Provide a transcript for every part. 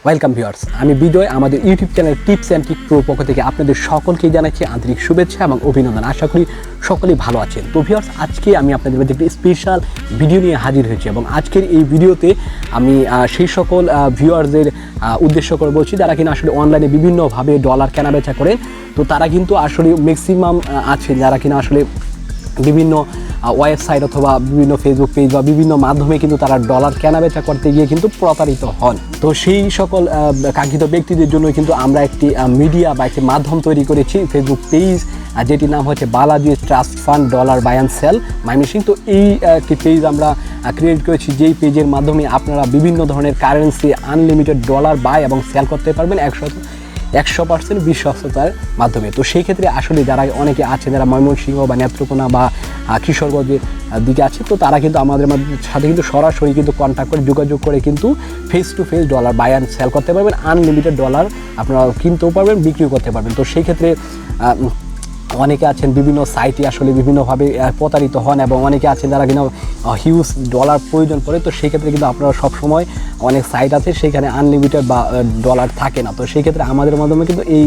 Welcome viewers, আমি বিজয়। আমাদের YouTube channel tips and trick pro পক্ষ থেকে আপনাদের সকলকেই জানাচ্ছি আন্তরিক শুভেচ্ছা এবং অভিনন্দন। আশা করি সকলেই ভালো আছেন। তো ভিউয়ার্স, আজকে আমি আপনাদের মধ্যে একটি স্পেশাল ভিডিও নিয়ে হাজির হয়েছি এবং আজকের এই ভিডিওতে আমি সেই সকল ভিউয়ার্সদের উদ্দেশ্য করে বলছি যারা কিনা আসলে অনলাইনে বিভিন্নভাবে ডলার কেনাবেচা করেন। তো তারা কিন্তু আসলে ম্যাক্সিমাম আছেন যারা কিনা আসলে বিভিন্ন ওয়েবসাইট অথবা বিভিন্ন ফেসবুক পেজ বা বিভিন্ন মাধ্যমে কিন্তু তারা ডলার কেনাবেচা করতে গিয়ে কিন্তু প্রতারিত হন। তো সেই সকল কাঙ্ক্ষিত ব্যক্তিদের জন্য কিন্তু আমরা একটি মিডিয়া বা একটি মাধ্যম তৈরি করেছি, ফেসবুক পেজ, যেটির নাম হচ্ছে Balaji trust fund dollar buy and sell মাইমিশিং। তো এই একটি পেজ আমরা ক্রিয়েট করেছি, যেই পেজের মাধ্যমে আপনারা বিভিন্ন ধরনের কারেন্সি আনলিমিটেড ডলার বাই এবং সেল করতে পারবেন 100% বিশ্বস্ততার মাধ্যমে। তো সেই ক্ষেত্রে আসলে যারা অনেকে আছে যারা ময়মনসিংহ বা নেত্রকোনা বা কিশোরগঞ্জের দিকে আছে, তো তারা কিন্তু আমাদের সাথে কিন্তু সরাসরি কিন্তু কন্ট্যাক্ট করে যোগাযোগ করে কিন্তু face to face dollar buy and sell করতে পারবেন। আনলিমিটেড ডলার আপনারা কিনতেও পারবেন, বিক্রিও করতে পারবেন। তো সেই ক্ষেত্রে অনেকে আছেন বিভিন্ন সাইটে আসলে বিভিন্নভাবে প্রতারিত হন এবং অনেকে আছেন যারা কিনা হিউজ ডলার প্রয়োজন পড়ে। তো সেই ক্ষেত্রে কিন্তু আপনারা সবসময় অনেক সাইট আছে সেখানে আনলিমিটেড বা ডলার থাকে না। তো সেই ক্ষেত্রে আমাদের মাধ্যমে কিন্তু এই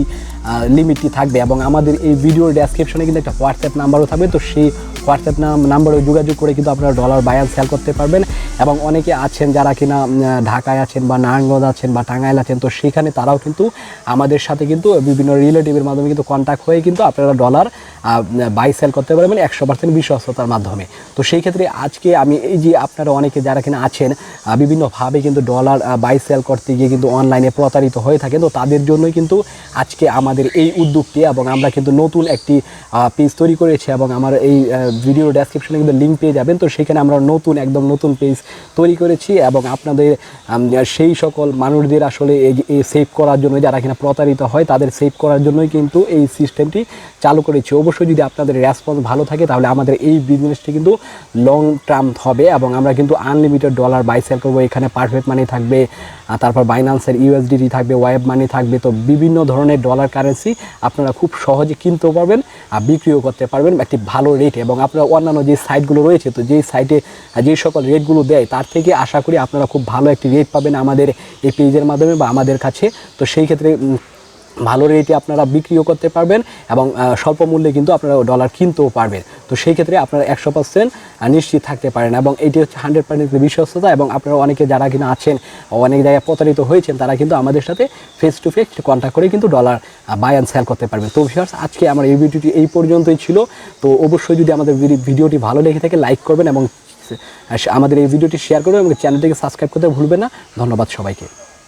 লিমিটটি থাকবে এবং আমাদের এই ভিডিওর ডেসক্রিপশনে কিন্তু একটা হোয়াটসঅ্যাপ নাম্বারও থাকবে। তো সেই হোয়াটসঅ্যাপ নাম্বারে যোগাযোগ করে কিন্তু আপনারা ডলার বাই অ্যান্ড সেল করতে পারবেন। এবং অনেকে আছেন যারা কিনা ঢাকায় আছেন বা নারায়ণগঞ্জ আছেন বা টাঙ্গাইল আছেন, তো সেখানে তারাও কিন্তু আমাদের সাথে কিন্তু বিভিন্ন রিলেটিভের মাধ্যমে কিন্তু কন্ট্যাক্ট হয়ে কিন্তু আপনারা ডলার বাই সেল করতে পারবেন 100% বিশ্বস্ততার মাধ্যমে। তো সেই ক্ষেত্রে আজকে আমি এই যে আপনারা অনেকে যারা কিনা আছেন বিভিন্নভাবে কিন্তু ডলার বাই সেল করতে গিয়ে কিন্তু অনলাইনে প্রতারিত হয়ে থাকেন, তো তাদের জন্যই কিন্তু আজকে আমাদের এই উদ্যোগটি। এবং আমরা কিন্তু নতুন একটি পেজ তৈরি করেছি এবং আমার এই ভিডিও ডেসক্রিপশনে কিন্তু লিঙ্ক পেয়ে যাবেন। তো সেখানে আমরা একদম নতুন পেজ তৈরি করেছি এবং আপনাদের সেই সকল মানুষদের আসলে এই সেভ করার জন্য যারা কিনা প্রতারিত হয় তাদের সেভ করার জন্যই কিন্তু এই সিস্টেমটি চালু করেছি। অবশ্যই যদি আপনাদের রেসপন্স ভালো থাকে তাহলে আমাদের এই বিজনেসটি কিন্তু লং টার্ম হবে এবং আমরা কিন্তু আনলিমিটেড ডলার বাই সেল করবো। এখানে পারফেক্ট মানি থাকবে, তারপর বাইন্যান্সের USDT থাকবে, ওয়েব মানি থাকবে। তো বিভিন্ন ধরনের ডলার কারেন্সি আপনারা খুব সহজে কিনতেও পারবেন আর বিক্রিও করতে পারবেন একটি ভালো রেটে। এবং আপনারা অন্যান্য যে সাইটগুলো রয়েছে, তো যেই সাইটে যে সকল রেটগুলো দেয় তার থেকে আশা করি আপনারা খুব ভালো একটি রেট পাবেন আমাদের এই পেজের মাধ্যমে বা আমাদের কাছে। তো সেই ক্ষেত্রে ভালো রেটে আপনারা বিক্রিও করতে পারবেন এবং স্বল্প মূল্যে কিন্তু আপনারা ডলার কিনতেও পারবেন। তো সেই ক্ষেত্রে আপনারা 100% নিশ্চিত থাকতে পারেন এবং এটি হচ্ছে 100% বিশ্বস্ততা। এবং আপনারা অনেকে যারা কিনা আছেন অনেক জায়গায় প্রতারিত হয়েছেন তারা কিন্তু আমাদের সাথে ফেস টু ফেস কন্ট্যাক্ট করে কিন্তু ডলার বাই অ্যান্ড সেল করতে পারবেন। তো ভিউয়ার্স, আজকে আমার এই ভিডিওটি এই পর্যন্তই ছিল। তো অবশ্যই যদি আমাদের ভিডিওটি ভালো লেগে থাকে লাইক করবেন এবং আমাদের এই ভিডিওটি শেয়ার করবেন এবং চ্যানেলটিকে সাবস্ক্রাইব করতে ভুলবেন না। ধন্যবাদ সবাইকে।